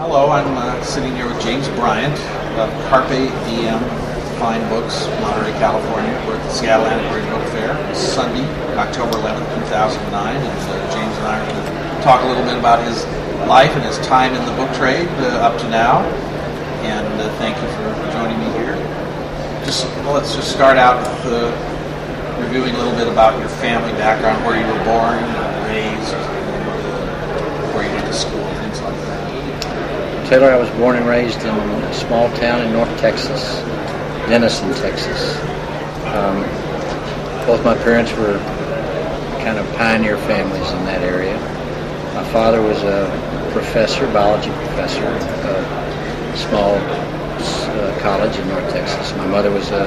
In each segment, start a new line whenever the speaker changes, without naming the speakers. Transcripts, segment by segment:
Hello, I'm sitting here with James Bryant of Carpe Diem Fine Books, Monterey, California. We're at the Seattle Antiquarian Book Fair. It's Sunday, October 11th, 2009, and James and I are going to talk a little bit about his life and his time in the book trade up to now. And thank you for joining me here. Let's just start out with reviewing a little bit about your family background, where you were born, raised, and where you went to school, things like that.
Taylor, I was born and raised in a small town in North Texas, Denison, Texas. Both my parents were kind of pioneer families in that area. My father was a professor, biology professor at a small college in North Texas. My mother was a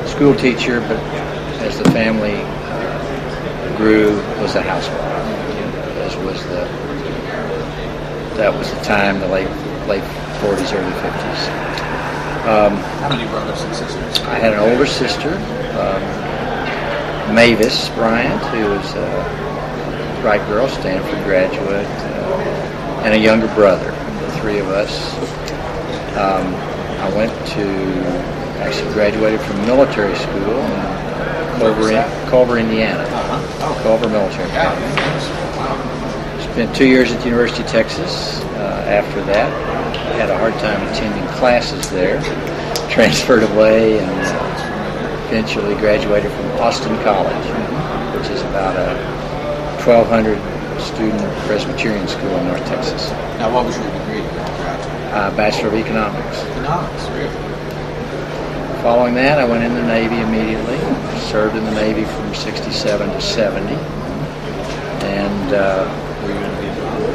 school teacher, but as the family grew, was a housewife. That was the time, the late 40s, early 50s.
How many brothers and sisters?
I had an older sister, Mavis Bryant, who was a bright girl, Stanford graduate, and a younger brother, the three of us. I actually graduated from military school in Culver, Indiana. Culver Military Academy. Spent 2 years at the University of Texas. After that, I had a hard time attending classes there. Transferred away and eventually graduated from Austin College, which is about a 1,200 student Presbyterian school in North Texas.
Now, what was your degree?
Bachelor of Economics.
Economics, really?
Following that, I went in the Navy immediately. Served in the Navy from 67 to 70. And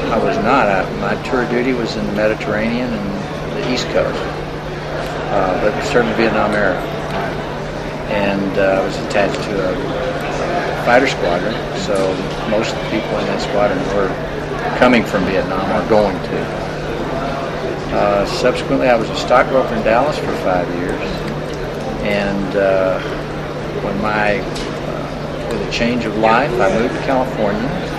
I was not. My tour duty was in the Mediterranean and the East Coast, but served in the Vietnam era. And I was attached to a fighter squadron, so most of the people in that squadron were coming from Vietnam or going to. Subsequently, I was a stockbroker in Dallas for 5 years, and with a change of life, I moved to California, and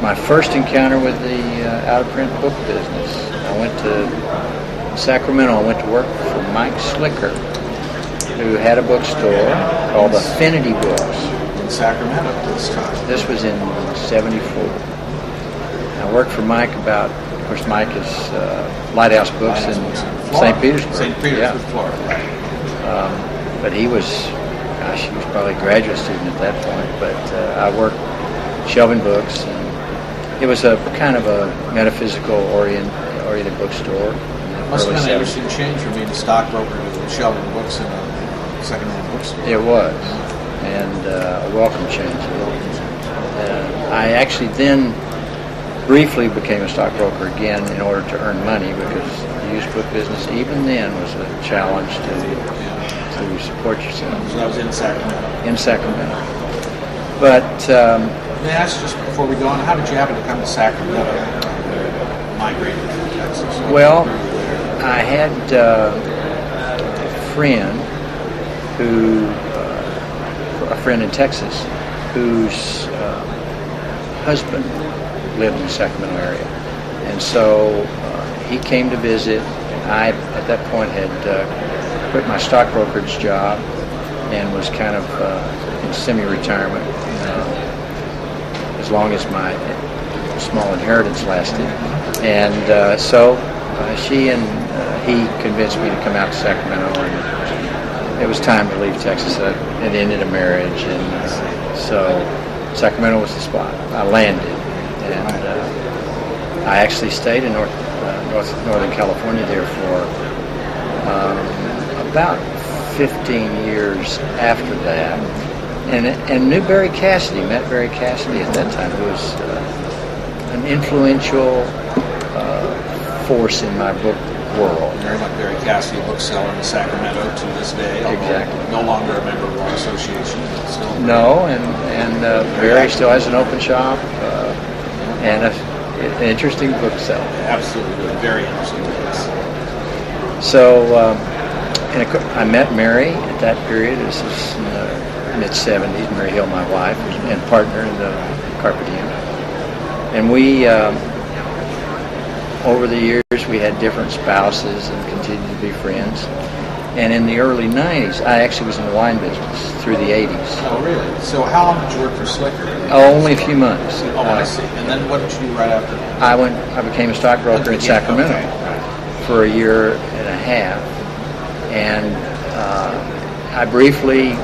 my first encounter with the out-of-print book business, I went to Sacramento. I went to work for Mike Slicker, who had a bookstore called Affinity Books.
In Sacramento this time?
This was in 74. I worked for Mike of course, Mike is Lighthouse Books in St. Petersburg.
St. Petersburg, Florida, right.
But he was probably a graduate student at that point. But I worked shelving books, and it was a kind of a metaphysical oriented bookstore.
Must have been an interesting change from being a stockbroker to shelving books in a second-hand bookstore.
It was, and a welcome change. I actually then briefly became a stockbroker again in order to earn money, because the used book business even then was a challenge to support yourself.
So that was in Sacramento? In
Sacramento. But
let me ask, just before we go on, how did you happen to come to Sacramento, migrated to Texas?
Well, I had a friend in Texas whose husband lived in the Sacramento area, and so he came to visit. I, at that point, had quit my stockbrokerage job and was kind of in semi-retirement as long as my small inheritance lasted. And so she and he convinced me to come out to Sacramento, and it was time to leave Texas. It ended a marriage, and so Sacramento was the spot. I landed, and I actually stayed in Northern California there for about 15 years after that, and knew Barry Cassidy, met Barry Cassidy at that time, who was an influential force in my book world.
Very much Barry Cassidy, a bookseller in Sacramento to this day.
Exactly.
No longer a member of our association.
No, and Barry still has an open shop and an interesting bookseller.
Absolutely, very interesting books.
So, I met Mary at that period. This is in the mid-70s. Mary Hill, my wife, and partner in the Carpe Diem. And we over the years, we had different spouses and continued to be friends. And in the early 90s, I actually was in the wine business through the 80s.
Oh, really? So how long did you work for Slicker?
Oh, only a few months.
Oh, I see. And then what did you do right after that?
I became a stockbroker in Sacramento for a year and a half. And I briefly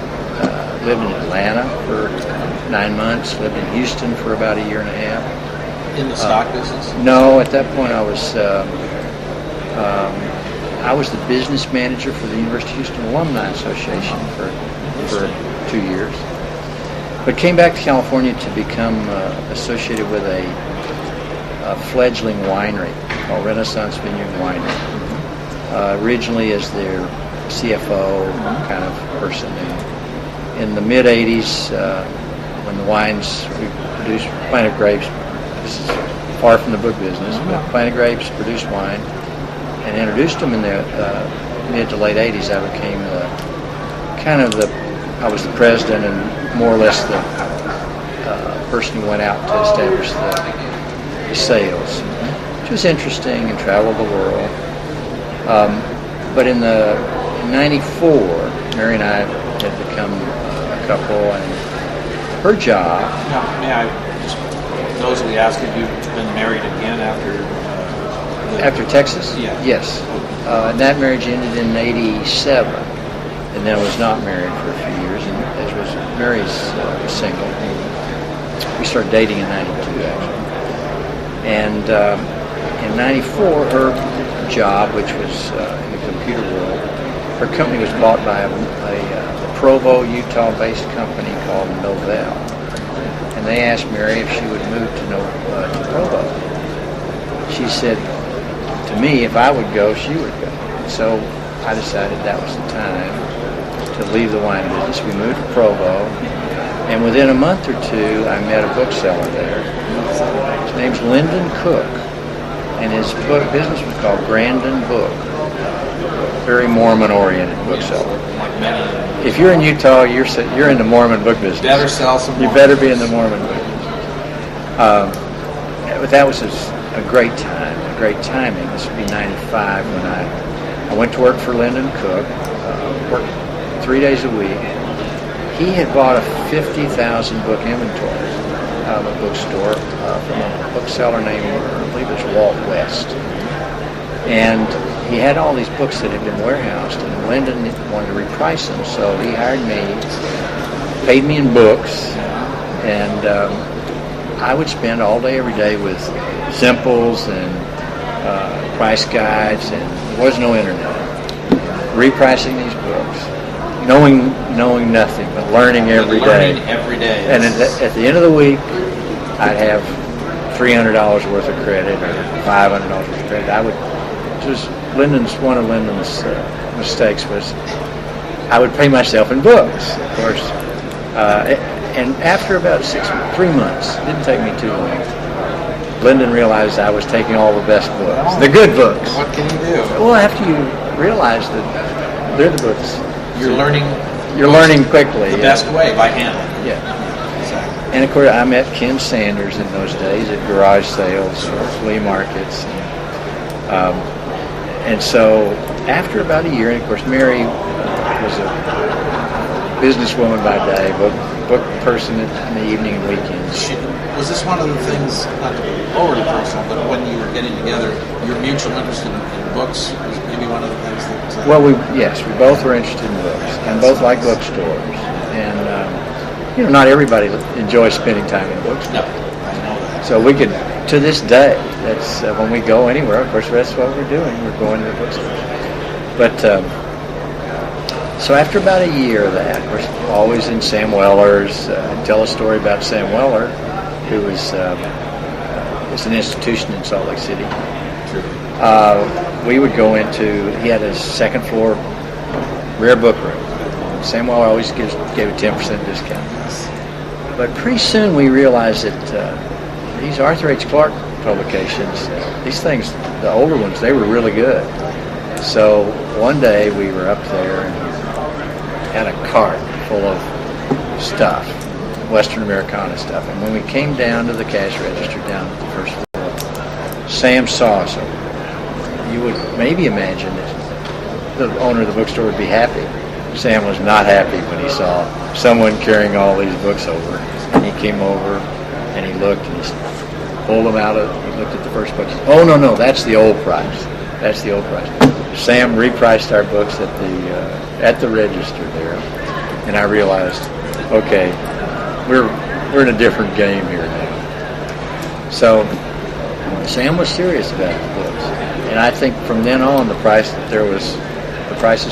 lived in Atlanta for 9 months, lived in Houston for about a year and a half.
In the stock business?
No, at that point I was the business manager for the University of Houston Alumni Association for 2 years. But came back to California to become associated with a fledgling winery called Renaissance Vineyard Winery. Originally as their CFO kind of person. In the mid-'80s, when the wines we produced, planted grapes, this is far from the book business, but planted grapes, produced wine, and introduced them in the mid to late 80s. I became I was the president and more or less the person who went out to establish the sales, which was interesting and traveled the world. But in 94, Mary and I had become a couple, and her job...
Now, may I just nosily ask if you've been married again
after Texas?
Yeah.
Yes. And that marriage ended in 87, and then I was not married for a few years, and as was Mary's single. We started dating in 92, actually. And in 94, her job, which was in the computer world, her company was bought by a Provo, Utah-based company called Novell. And they asked Mary if she would move to Provo. She said to me, if I would go, she would go. So I decided that was the time to leave the wine business. We moved to Provo, and within a month or two, I met a bookseller there. His name's Lyndon Cook, and his business was called Grandin Book. Very Mormon-oriented bookseller. If you're in Utah, you're in the Mormon book business.
Better sell some.
You better be in the Mormon book business. But that was a great time, a great timing. This would be 95 when I went to work for Lyndon Cook, worked 3 days a week. He had bought a 50,000 book inventory out of a bookstore from a bookseller named, I believe it was Walt West. And he had all these books that had been warehoused, and Lyndon wanted to reprice them, so he hired me, paid me in books, and I would spend all day, every day with simples and price guides, and there was no internet. Repricing these books, knowing nothing, but learning every day.
Learning every day.
And at the end of the week, I'd have $300 worth of credit or $500 worth of credit. I would just one of Lyndon's mistakes was I would pay myself in books, of course. And after about 3 months, it didn't take me too long, Lyndon realized I was taking all the best books, the good books.
What can you do?
Well, after you realize that they're the books,
You're learning
quickly.
the best way, by handling.
Yeah.
Exactly.
And of course, I met Ken Sanders in those days at garage sales or flea markets. And so after about a year, and of course, Mary was a businesswoman by day, book person in the evening and weekends.
Was this one of the things, not to be overly personal, but when you were getting together, your mutual interest in books was maybe one of the things that...
Well, we both were interested in books, and both like bookstores. And, not everybody enjoys spending time in bookstores.
No, I know that.
So we could, to this day, that's when we go anywhere, of course, that's what we're doing. We're going to the bookstores. But, so after about a year of that, we're always in Sam Weller's. Tell a story about Sam Weller, who was an institution in Salt Lake City. We would go into, he had a second floor rare book room. Sam Weller always gave a 10% discount. But pretty soon we realized that these Arthur H. Clarke publications, these things, the older ones, they were really good. So one day we were up there and had a cart full of stuff, Western Americana stuff. And when we came down to the cash register down at the first floor, Sam saw us over. You would maybe imagine that the owner of the bookstore would be happy. Sam was not happy when he saw someone carrying all these books over. And he came over and he looked and he pulled them out of. He looked at the first book. He said, "Oh no, that's the old price. That's the old price." Sam repriced our books at the register there, and I realized, okay, we're in a different game here now. So Sam was serious about the books, and I think from then on the prices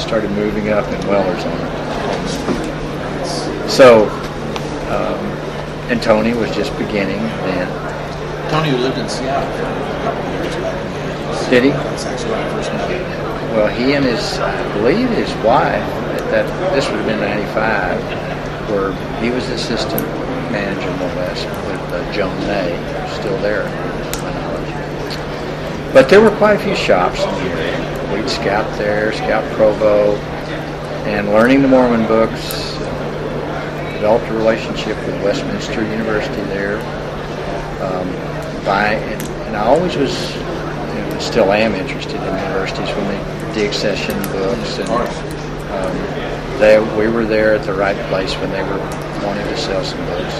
started moving up in Weller's on it. So and Tony was just beginning then.
Tony lived in Seattle for a couple of years back in the 80s.
Did he?
That's actually when I first met him.
Well, he and I believe his wife, this would have been 95, where he was assistant manager more or less with Joan May, still there, to my knowledge. But there were quite a few shops in the area. We'd scout there, scout Provo, and learning the Mormon books, developed a relationship with Westminster University there. And I always was, still am interested in universities when they dig session books, and we were there at the right place when they were wanting to sell some books.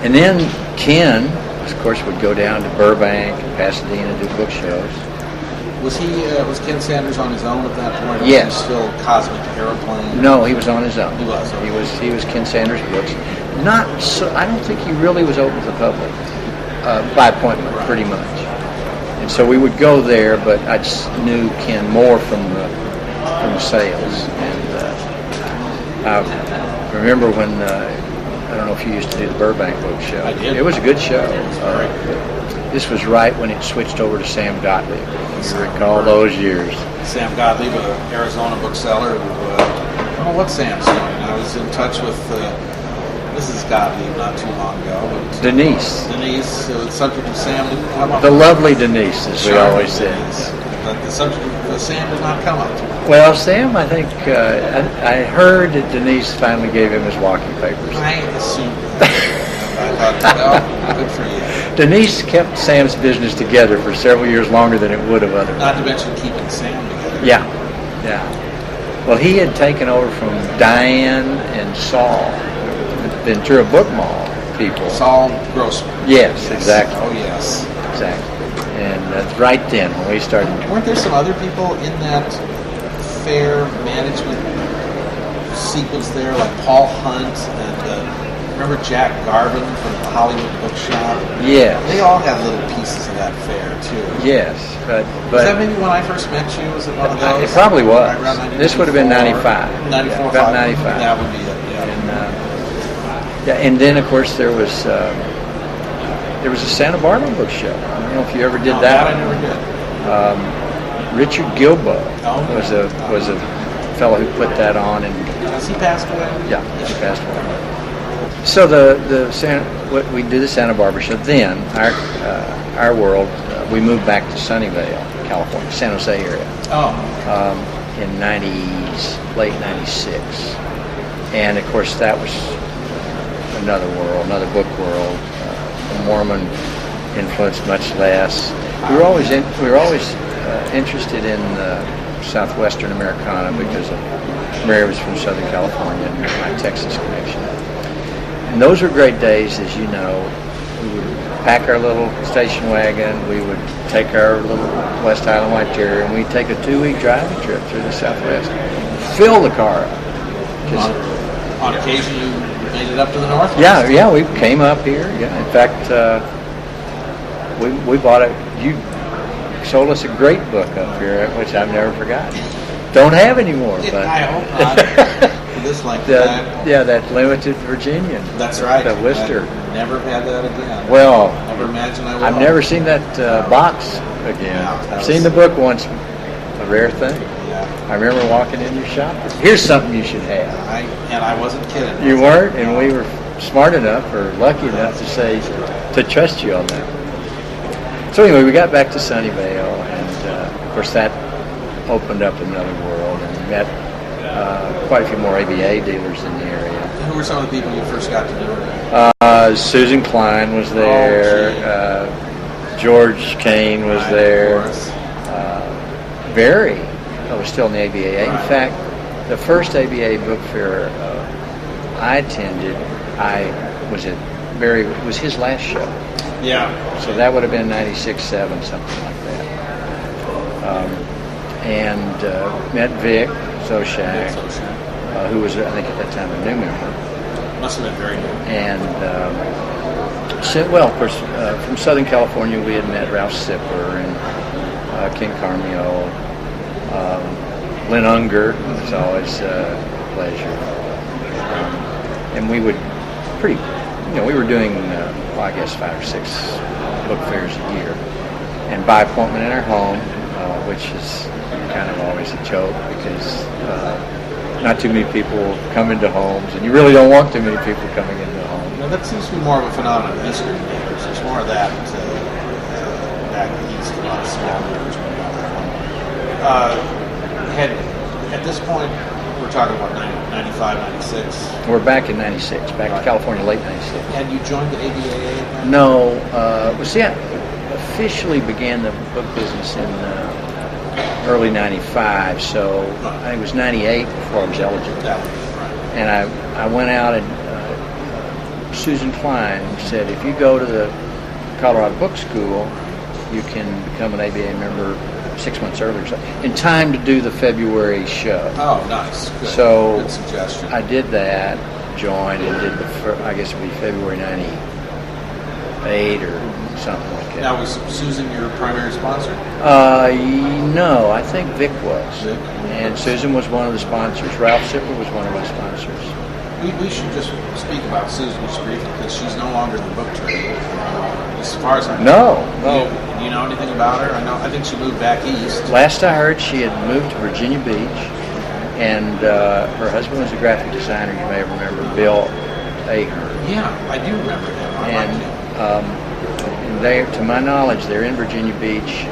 And then Ken, of course, would go down to Burbank and Pasadena to do book shows.
Was Ken Sanders on his own at that point? Or
Yes.
Was he still Cosmic Aeroplane?
No, he was on his own.
He was. Okay.
He was Ken Sanders Books. Not so. I don't think he really was open to the public by appointment, pretty much. And so we would go there, but I just knew Ken more from the sales. And I remember when I don't know if you used to do the Burbank book show.
I did.
It was a good show.
Very good.
This was right when it switched over to Sam Gottlieb. If you recall those years.
Sam Gottlieb, an Arizona bookseller, who, I don't know what Sam's doing. I was in touch with Mrs. Gottlieb not too long ago. But
Denise.
The subject of Sam didn't come up.
The lovely Denise, as we always say.
But the subject of Sam did not come up.
Well, Sam, I think, I heard that Denise finally gave him his walking papers.
I assumed that. I thought, well, good for you.
Denise kept Sam's business together for several years longer than it would have otherwise.
Not to mention keeping Sam together.
Yeah. Well, he had taken over from Diane and Saul, the Ventura Book Mall people.
Saul Grossman.
Yes, exactly.
Oh, yes.
Exactly. And right then, when we started...
Weren't there some other people in that fair management sequence there, like Paul Hunt and... remember Jack Garvin from the Hollywood Bookshop?
Yes.
They all had little pieces of that fair, too.
Yes, but
Was that maybe when I first met you? Was it one of those?
It probably was.
Right around 94,
this would have been 95.
94,
yeah, about 95.
That would be it, yeah.
And then, of course, there was a Santa Barbara book show. I don't know if you ever did that.
I never did.
Richard Gilbo was a fellow who put that on, and
Has he passed away?
yeah, he passed away. So what we did the Santa Barbara show. Then our world, we moved back to Sunnyvale, California, San Jose area. In late '96, and of course that was another world, another book world. The Mormon influence much less. We were always interested in Southwestern Americana because Mary was from Southern California and my Texas connection. And those were great days, as you know. We would pack our little station wagon, we would take our little West Highland White Terrier, and we'd take a 2-week driving trip through the Southwest. Fill the car up.
On occasion, you made it up to the Northwest?
Yeah, we came up here. Yeah, in fact, we bought you sold us a great book up here, which I've never forgotten. Don't have anymore, but
I hope not. This like that.
Yeah, that limited Virginian.
That's right.
The Worcester.
Never had that again.
Well,
never imagine I will.
I've never seen that box again.
Yeah,
I've seen the book once. A rare thing.
Yeah.
I remember walking in your shop. Here's something you should have.
I wasn't kidding.
You weren't, and we were smart enough or lucky enough to trust you on that. So anyway, we got back to Sunnyvale, and of course that opened up another world, and we met quite a few more ABA dealers in the area.
Who were some of the people you first got to know?
Susan Klein was there. George Kane was
Right,
there.
of course.
I was still in the ABA. In
Right.
fact, the first ABA book fair I attended, it was his last show.
Yeah.
So that would have been 96, 7, something like that. And met Vic Zoshak, who was, I think, at that time a new member.
Must have been very good.
And, of course, from Southern California, we had met Ralph Sipper and Ken Carmio, Lynn Unger. It was always a pleasure. And we would we were doing, I guess, 5 or 6 book fairs a year. And by appointment in our home, which is kind of always a joke because not too many people come into homes, and you really don't want too many people coming into a home.
Now, that seems to be more of a phenomenon in history makers. There's more of that back east, a lot of small makers. At this point, we're talking about 95, 96.
We're back in 96, back to California, late 96.
Had you joined the ABA?
No. I officially began the book business in early 95, so I think it was 98 before I was eligible.
That was right.
And I went out and Susan Klein said, if you go to the Colorado Book School, you can become an ABA member 6 months earlier, so in time to do the February show.
Oh, nice. Good.
So
good suggestion.
I did that, joined, and did I guess it would be February 98 or something like that.
Now, was Susan your primary sponsor?
No, I think Vic was.
Vic?
And Susan was one of the sponsors. Ralph Sipper was one of my sponsors.
We should just speak about Susan just briefly because she's no longer in the book trade. As far as I know.
No.
Do you know anything about her? I think she moved back east.
Last I heard, she had moved to Virginia Beach, and her husband was a graphic designer. You may remember Bill Ahern.
Yeah, I do remember him. I like him.
And they, to my knowledge, they're in Virginia Beach.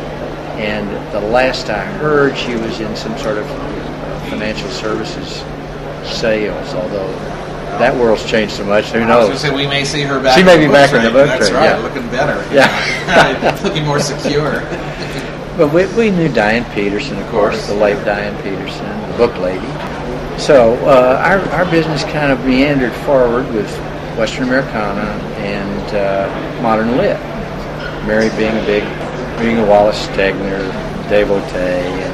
And the last I heard, she was in some sort of financial services sales. Although that world's changed so much, who
I was
knows?
going to say we may see her back.
She
in
may
the
be
book
back in
trade.
the book
That's
trade,
right,
yeah.
looking better.
Yeah.
Looking more secure.
But we knew Diane Peterson, of course, the late Diane Peterson, the book lady. So our business kind of meandered forward with Western Americana and Modern Lit. Mary being a Wallace Stegner, devotee,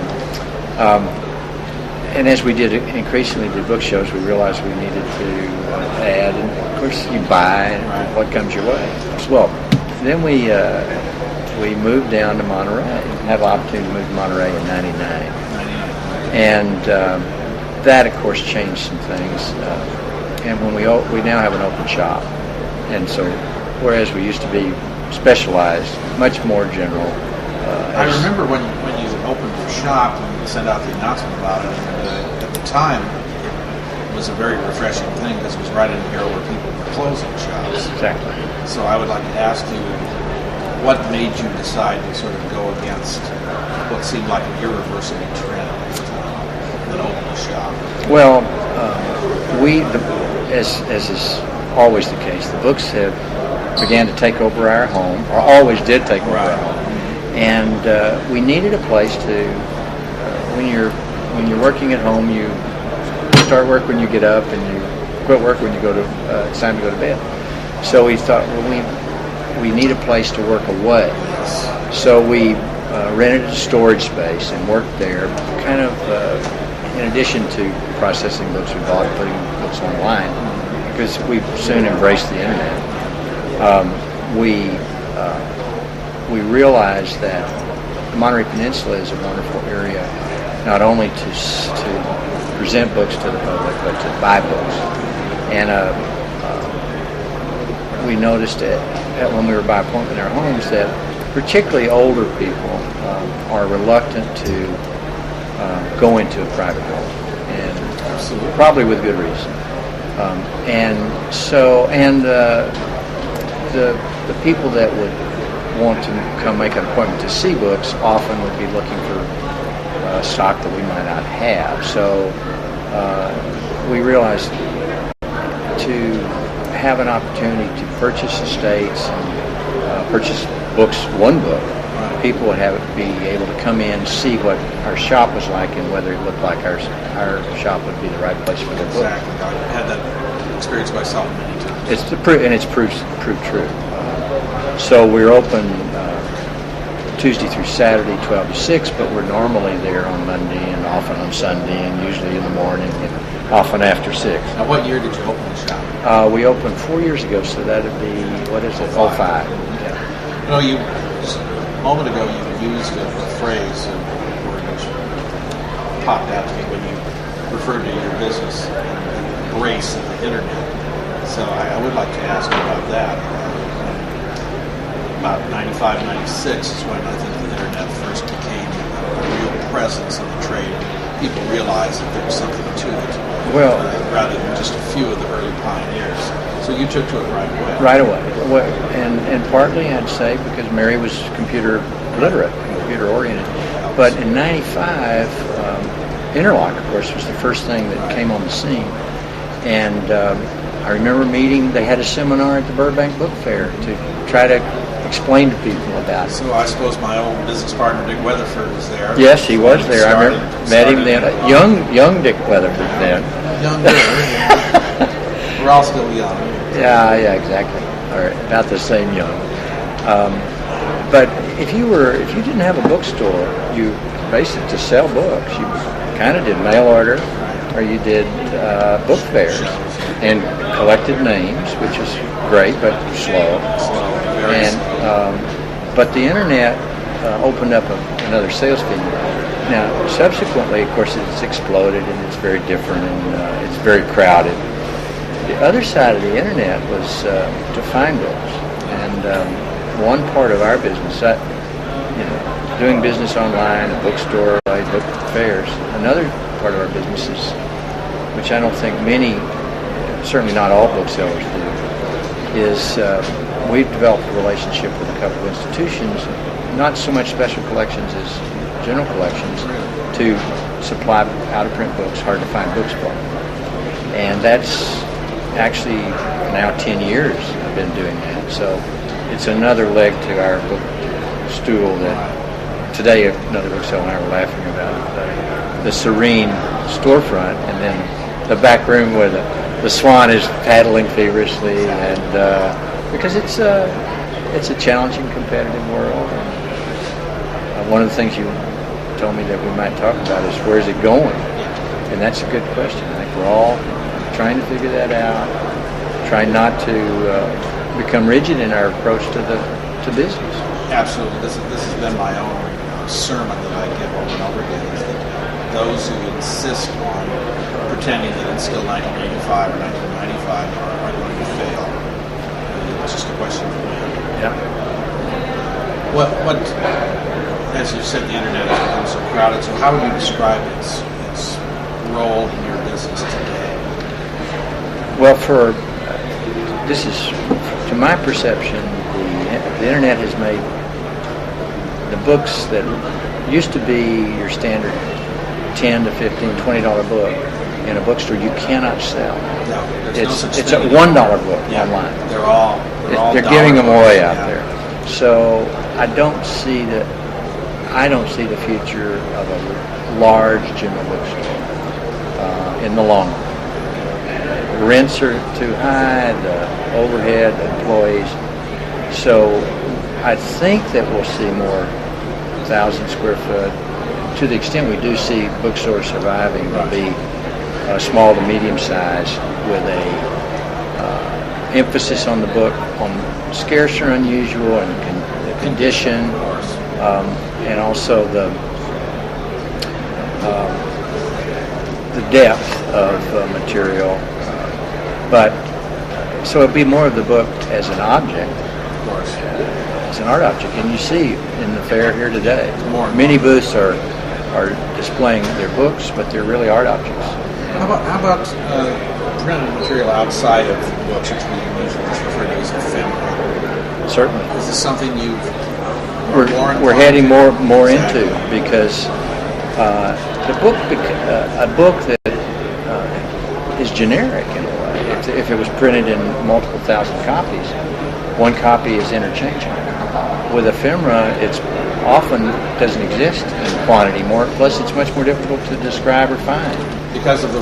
and as we increasingly did book shows, we realized we needed to add, and of course you buy what comes your way. Well, then we moved down to Monterey, had the opportunity to move to Monterey in 99. And that, of course, changed some things. And when we now have an open shop. And so, whereas we used to be specialized, much more general.
I remember when you opened your shop and you sent out the announcement about it. And, at the time, it was a very refreshing thing because it was right in the era where people were closing shops.
Exactly.
So I would like to ask you, what made you decide to sort of go against what seemed like an irreversible trend and open a shop?
Well, as is always the case, the books began to take over our home, or always did take over our home, and we needed a place to. When you're working at home, you start work when you get up, and you quit work when you go to. It's time to go to bed. So we thought, well, we need a place to work away. So we rented a storage space and worked there, kind of in addition to processing books we bought and putting books online, because we soon embraced the internet. We realized that the Monterey Peninsula is a wonderful area, not only to present books to the public, but to buy books. And we noticed when we were by appointment in our homes that particularly older people are reluctant to go into a private home, and probably with good reason. The people that would want to come make an appointment to see books often would be looking for stock that we might not have. So we realized to have an opportunity to purchase estates and purchase books, one book, people would be able to come in, see what our shop was like, and whether it looked like our shop would be the right place for their book.
Exactly. I've had that experience myself many times.
It's proved true. So we're open Tuesday through Saturday, 12 to 6, but we're normally there on Monday and often on Sunday, and usually in the morning and often after 6.
Now, what year did you open the shop?
We opened 4 years ago, so that would be, what is it, 05. Yeah.
You know, just a moment ago you used a phrase, a word which popped out to me when you referred to your business, embrace of the internet. So I would like to ask you about that. About 95, 96 is when I think the internet first became a real presence in the trade. People realized that there was something to it, rather than just a few of the early pioneers. So you took to it right away.
Right away. And partly, I'd say, because Mary was computer literate, computer oriented. But in 95, Interlock, of course, was the first thing that came on the scene. And I remember they had a seminar at the Burbank Book Fair to try to explain to people about it.
So I suppose my old business partner Dick Weatherford was there.
Yes, he was there. I remember met him then. Young Dick Weatherford then.
Younger. We're all still young.
Yeah, exactly. Or about the same young. But if you didn't have a bookstore, you basically to sell books. You kind of did mail order, or you did book fairs and collected names, which is great but slow. But the internet opened up another sales venue. Now, subsequently, of course, it's exploded and it's very different and it's very crowded. The other side of the internet was to find books, and one part of our business, doing business online, a bookstore, book fairs. Another part of our business is, which I don't think many, certainly not all booksellers do, is we've developed a relationship with a couple of institutions, not so much special collections as general collections, to supply out-of-print books, hard-to-find books for them. And that's actually now 10 years I've been doing that. So it's another leg to our book stool that today another bookseller and I were laughing about. The serene storefront and then the back room where the swan is paddling feverishly, and because it's a challenging, competitive world. And one of the things you told me that we might talk about is where's it going, and that's a good question. I think we're all trying to figure that out. Try not to become rigid in our approach to business.
Absolutely, this has been my own sermon that I give over and over again. Is that those who insist on pretending that it's still 1985 or 1995 are going to fail. It's just a question of when.
Yeah.
What? As you said, the internet has become so crowded. So how would you describe its role in your business today?
Well, this is, to my perception, the internet has made the books that used to be your standard $10 to $15, $20 book in a bookstore you cannot sell.
No,
it's a $1 book online.
They're
giving them away out there. So I don't see the future of a large general bookstore in the long run. Rents are too high, the overhead, the employees. So I think that we'll see more 1,000 square foot. To the extent we do see bookstores surviving, they'll be small to medium size with a emphasis on the book, on scarce or unusual, and the condition, and also the depth of material. But so it'd be more of the book as an object, as an art object. And you see in the fair here today, many booths are displaying their books, but they're really art objects.
How about printed material outside of books, which we usually just refer to as ephemera?
Certainly.
Is this something
we're heading more into, because a book that is generic in a way. If it was printed in multiple thousand copies, one copy is interchangeable. with ephemera, it's often doesn't exist in quantity more. Plus, it's much more difficult to describe or find.
Because of the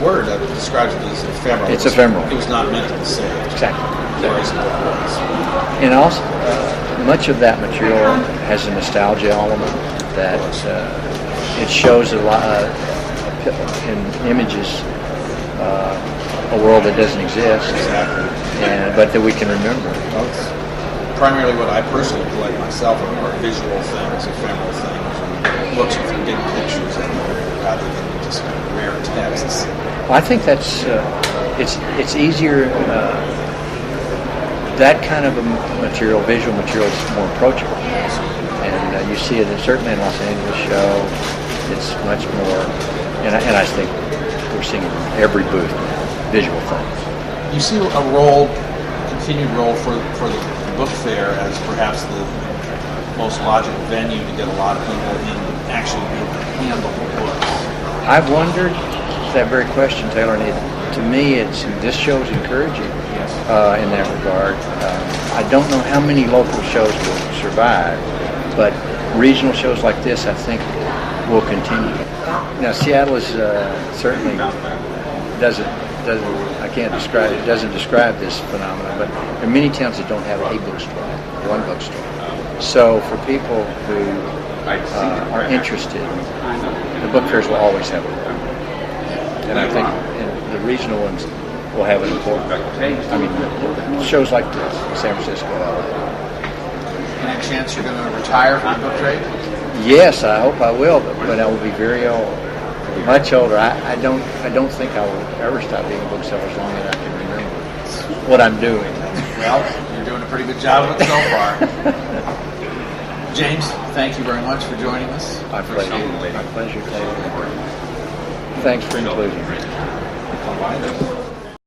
word that describes it as ephemeral.
It's ephemeral.
It was not meant to be saved.
Exactly.
Whereas it was.
And also, much of that material has a nostalgia element that it shows a lot in images a world that doesn't exist,
Exactly.
but that we can remember.
Well, it's primarily what I personally collect myself are visual things, ephemeral things, and books with big pictures in them rather than just rare texts.
Well, I think that's it's easier. That kind of a material, visual material, is more approachable, and you see it certainly in Los Angeles show. It's much more, and I think we're seeing it in every booth now, visual things.
You see a continued role for the book fair as perhaps the most logical venue to get a lot of people in actually be able to handle the books.
I've wondered that very question, Taylor, and to me, this show is encouraging in that regard. I don't know how many local shows will survive, but regional shows like this, I think, will continue. Now, Seattle is certainly doesn't I can't describe it. Doesn't describe this phenomenon, but there are many towns that don't have a bookstore, one bookstore. So for people who are interested, the book fairs will always have a role. And I think the regional ones will have an important. I mean, shows like this, San Francisco, LA.
Any chance you're going to retire from the book trade?
Yes, I hope I will, but I will be very old, much older. I don't think I will ever stop being a bookseller as long as I can remember what I'm doing.
Well, you're doing a pretty good job of it so far. James, thank you very much for joining us.
My pleasure. My pleasure, Taylor. Thanks for including me.